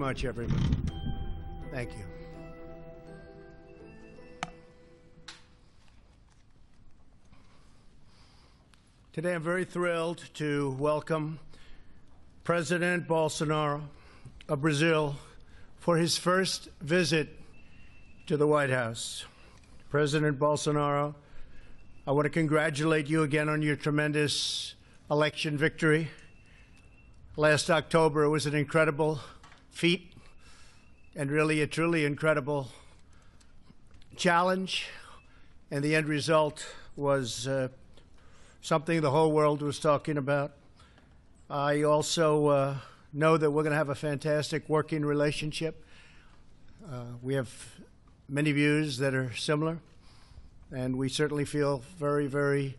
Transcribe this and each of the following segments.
much, everyone. Thank you. Today I'm very thrilled to welcome President Bolsonaro of Brazil for his first visit to the White House. President Bolsonaro, I want to congratulate you again on your tremendous election victory. Last October, it was an incredible feat and really a truly incredible challenge. And the end result was something the whole world was talking about. I also know that we're going to have a fantastic working relationship. We have many views that are similar, and we certainly feel very, very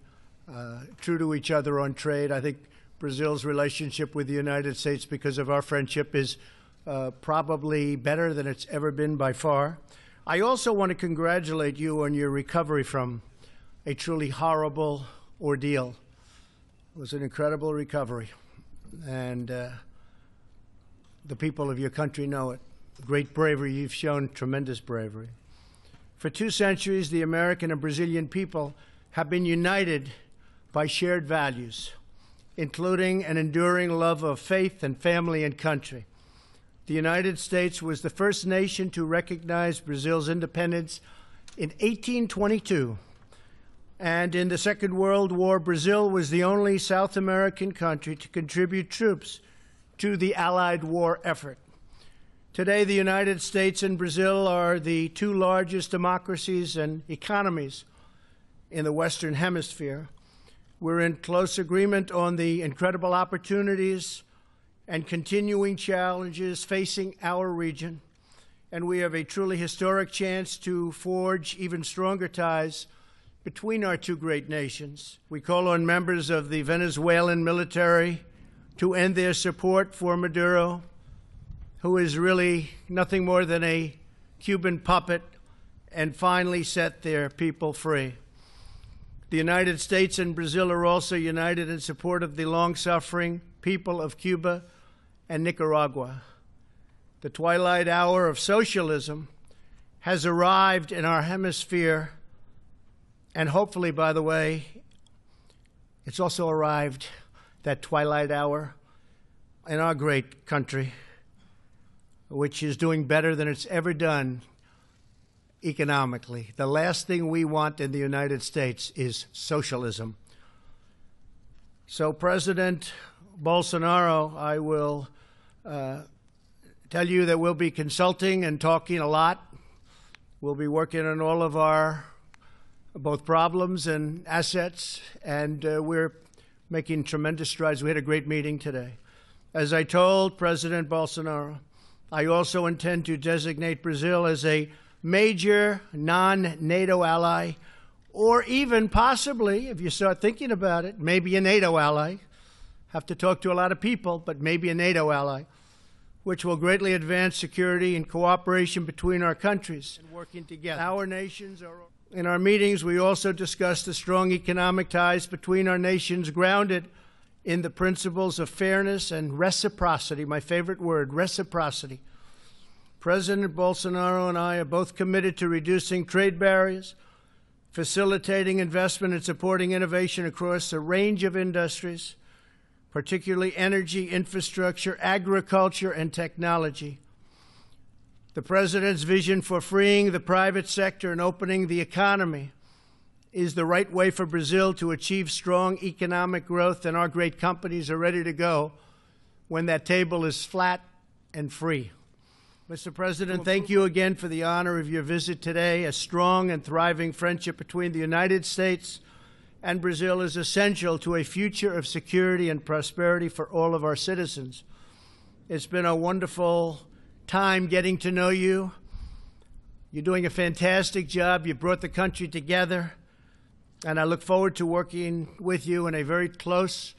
true to each other on trade. I think Brazil's relationship with the United States, because of our friendship, is probably better than it's ever been by far. I also want to congratulate you on your recovery from a truly horrible ordeal. It was an incredible recovery, and the people of your country know it. Great bravery. You've shown tremendous bravery. For 2 centuries, the American and Brazilian people have been united by shared values, including an enduring love of faith and family and country. The United States was the first nation to recognize Brazil's independence in 1822. And in the Second World War, Brazil was the only South American country to contribute troops to the Allied war effort. Today, the United States and Brazil are the 2 largest democracies and economies in the Western Hemisphere. We're in close agreement on the incredible opportunities and continuing challenges facing our region, and we have a truly historic chance to forge even stronger ties between our 2 great nations. We call on members of the Venezuelan military to end their support for Maduro, who is really nothing more than a Cuban puppet, and finally set their people free. The United States and Brazil are also united in support of the long-suffering people of Cuba and Nicaragua. The twilight hour of socialism has arrived in our hemisphere, and hopefully, by the way, it's also arrived, that twilight hour, in our great country, which is doing better than it's ever done economically. The last thing we want in the United States is socialism. So, President Bolsonaro, I will tell you that we'll be consulting and talking a lot. We'll be working on all of our both problems and assets, and we're making tremendous strides. We had a great meeting today. As I told President Bolsonaro, I also intend to designate Brazil as a major non-NATO ally, or even possibly, if you start thinking about it, maybe a NATO ally. Have to talk to a lot of people, but maybe a NATO ally, which will greatly advance security and cooperation between our countries and working together. Our nations are... In our meetings, we also discussed the strong economic ties between our nations grounded in the principles of fairness and reciprocity, my favorite word, reciprocity. President Bolsonaro and I are both committed to reducing trade barriers, facilitating investment and supporting innovation across a range of industries, particularly energy, infrastructure, agriculture, and technology. The President's vision for freeing the private sector and opening the economy is the right way for Brazil to achieve strong economic growth, and our great companies are ready to go when that table is flat and free. Mr. President, thank you again for the honor of your visit today. A strong and thriving friendship between the United States and Brazil is essential to a future of security and prosperity for all of our citizens. It's been a wonderful time getting to know you. You're doing a fantastic job. You brought the country together, and I look forward to working with you in a very close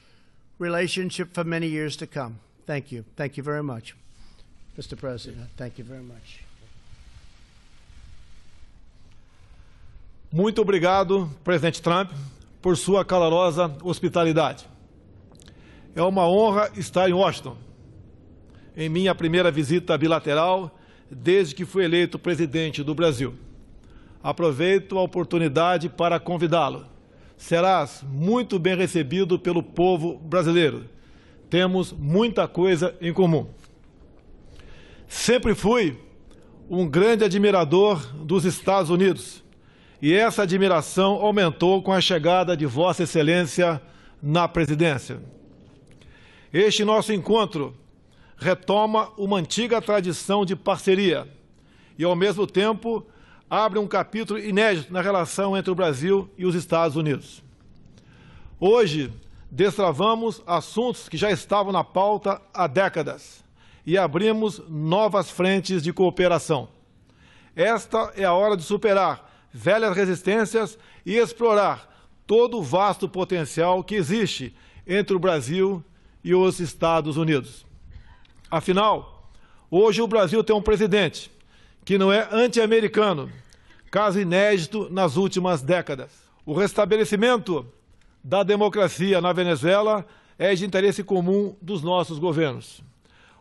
relationship for many years to come. Thank you. Thank you very much. Mr. President, thank you very much. Muito obrigado, Presidente Trump, por sua calorosa hospitalidade. É uma honra estar em Washington. em minha primeira visita bilateral desde que fui eleito presidente do Brasil. Aproveito a oportunidade para convidá-lo. Serás muito bem recebido pelo povo brasileiro. Temos muita coisa em comum. Sempre fui um grande admirador dos Estados Unidos e essa admiração aumentou com a chegada de Vossa Excelência na presidência. Este nosso encontro retoma uma antiga tradição de parceria e, ao mesmo tempo, abre um capítulo inédito na relação entre o Brasil e os Estados Unidos. Hoje, destravamos assuntos que já estavam na pauta há décadas e abrimos novas frentes de cooperação. Esta é a hora de superar velhas resistências e explorar todo o vasto potencial que existe entre o Brasil e os Estados Unidos. Afinal, hoje o Brasil tem um presidente que não é anti-americano, caso inédito nas últimas décadas. O restabelecimento da democracia na Venezuela é de interesse comum dos nossos governos.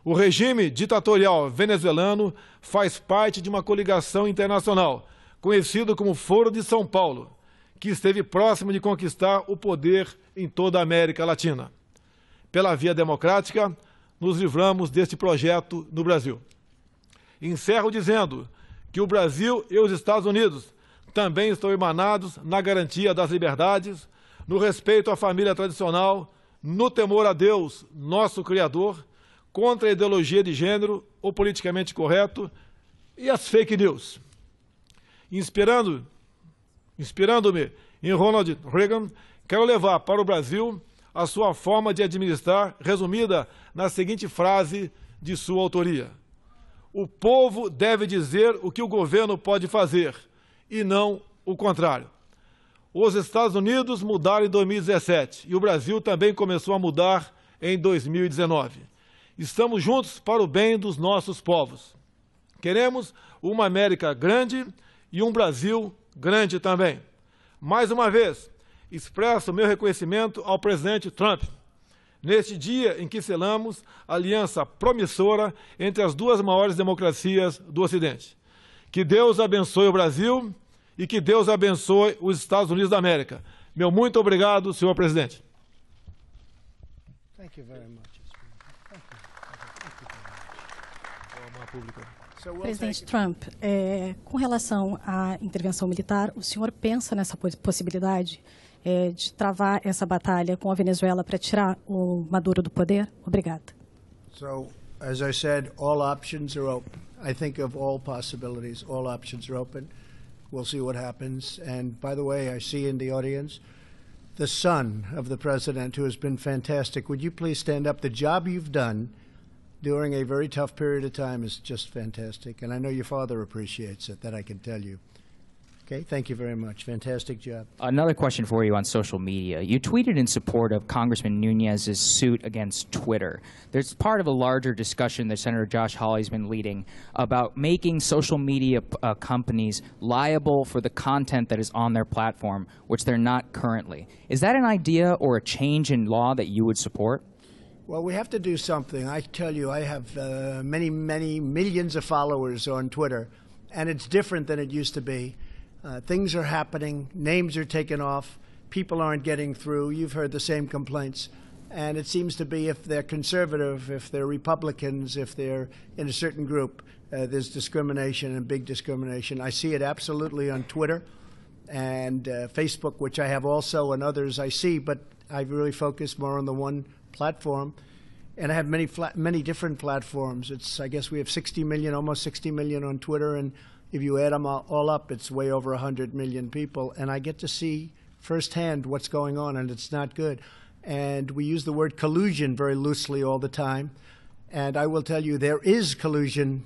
O regime ditatorial venezuelano faz parte de uma coligação internacional, conhecido como Foro de São Paulo, que esteve próximo de conquistar o poder em toda a América Latina. Pela via democrática, nos livramos deste projeto no Brasil. Encerro dizendo que o Brasil e os Estados Unidos também estão emanados na garantia das liberdades, no respeito à família tradicional, no temor a Deus, nosso Criador, contra a ideologia de gênero, o politicamente correto e as fake news. Inspirando-me em Ronald Reagan, quero levar para o Brasil a sua forma de administrar, resumida na seguinte frase de sua autoria: o povo deve dizer o que o governo pode fazer, e não o contrário. Os Estados Unidos mudaram em 2017 e o Brasil também começou a mudar em 2019. Estamos juntos para o bem dos nossos povos. Queremos uma América grande e um Brasil grande também. Mais uma vez, expresso meu reconhecimento ao presidente Trump, neste dia em que selamos a aliança promissora entre as duas maiores democracias do Ocidente. Que Deus abençoe o Brasil e que Deus abençoe os Estados Unidos da América. Meu muito obrigado, senhor presidente. Thank you very much. Presidente Trump, com relação à intervenção militar, o senhor pensa nessa possibilidade de travar essa batalha com a Venezuela para tirar o Maduro do poder? Obrigada. So, as I said, all options are open. I think of all possibilities. All options are open. We'll see what happens. And by the way, I see in the audience the son of the president, who has been fantastic. Would you please stand up? The job you've done during a very tough period of time is just fantastic. And I know your father appreciates it, that I can tell you. Okay, thank you very much. Fantastic job. Another question for you on social media. You tweeted in support of Congressman Nunez's suit against Twitter. There's part of a larger discussion that Senator Josh Hawley's been leading about making social media companies liable for the content that is on their platform, which they're not currently. Is that an idea or a change in law that you would support? Well, we have to do something. I tell you, I have many millions of followers on Twitter, and it's different than it used to be. Things are happening, names are taken off, people aren't getting through. You've heard the same complaints. And it seems to be if they're conservative, if they're Republicans, if they're in a certain group, there's discrimination and big discrimination. I see it absolutely on Twitter and Facebook, which I have also, and others I see, but I really focus more on the one platform. And I have many different platforms. I guess we have 60 million, almost 60 million on Twitter, and if you add them all up, it's way over 100 million people. And I get to see firsthand what's going on, and it's not good. And we use the word collusion very loosely all the time. And I will tell you, there is collusion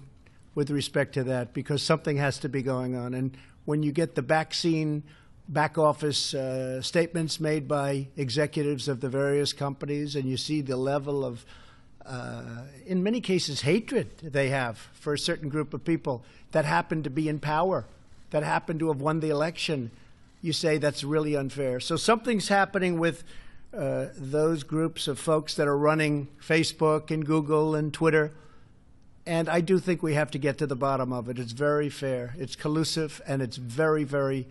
with respect to that, because something has to be going on. And when you get the back office statements made by executives of the various companies, and you see the level of, in many cases, hatred they have for a certain group of people that happen to be in power, that happen to have won the election, you say that's really unfair. So something's happening with those groups of folks that are running Facebook and Google and Twitter And I do think we have to get to the bottom of it. It's very fair. It's collusive, and it's very, very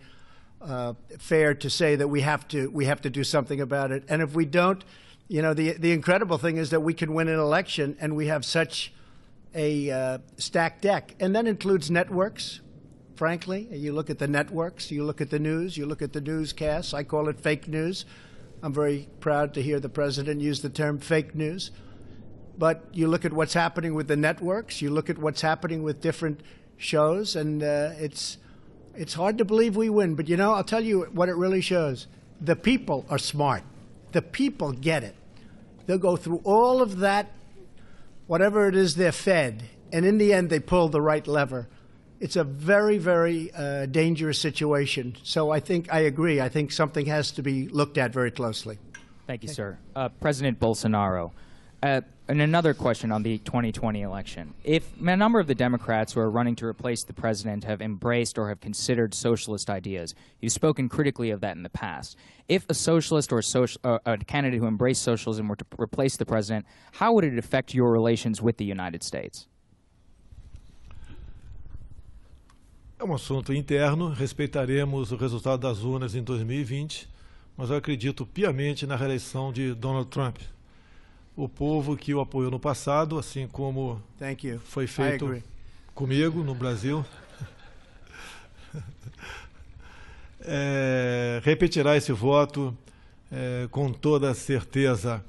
fair to say that we have to do something about it. And if we don't, you know, the incredible thing is that we can win an election, and we have such a stacked deck. And that includes networks, frankly. You look at the networks, you look at the news, you look at the newscasts. I call it fake news. I'm very proud to hear the president use the term fake news. But you look at what's happening with the networks, you look at what's happening with different shows, and it's hard to believe we win. But, you know, I'll tell you what it really shows. The people are smart. The people get it. They'll go through all of that, whatever it is they're fed, and in the end they pull the right lever. It's a very, very dangerous situation. So I agree. I think something has to be looked at very closely. Thank you, sir. President Bolsonaro. And another question on the 2020 election. If a number of the Democrats who are running to replace the president have embraced or have considered socialist ideas, you've spoken critically of that in the past. If a socialist or a candidate who embraced socialism were to replace the president, how would it affect your relations with the United States? É assunto interno, respeitaremos o resultado das urnas em 2020, mas eu acredito piamente na reeleição de Donald Trump. O povo que o apoiou no passado, assim como foi feito comigo no Brasil, repetirá esse voto com toda certeza.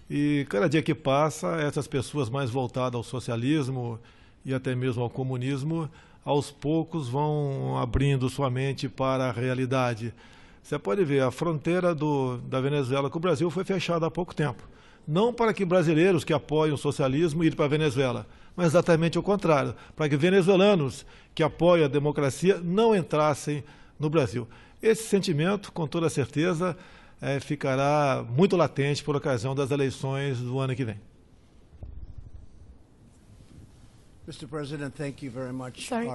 E cada dia que passa, essas pessoas mais voltadas ao socialismo e até mesmo ao comunismo, aos poucos vão abrindo sua mente para a realidade. Você pode ver, a fronteira da Venezuela com o Brasil foi fechada há pouco tempo. Não para que brasileiros que apoiam o socialismo irem para a Venezuela, mas exatamente o contrário, para que venezuelanos que apoiam a democracia não entrassem no Brasil. Esse sentimento, com toda certeza, ficará muito latente por ocasião das eleições do ano que vem. Mr. President, thank you very much. Sorry.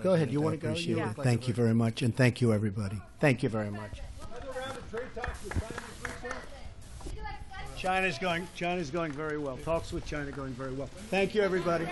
Go ahead. You want to go? Yeah. Thank you very much, and thank you, everybody. Thank you very much. China's going very well. Talks with China going very well. Thank you, everybody.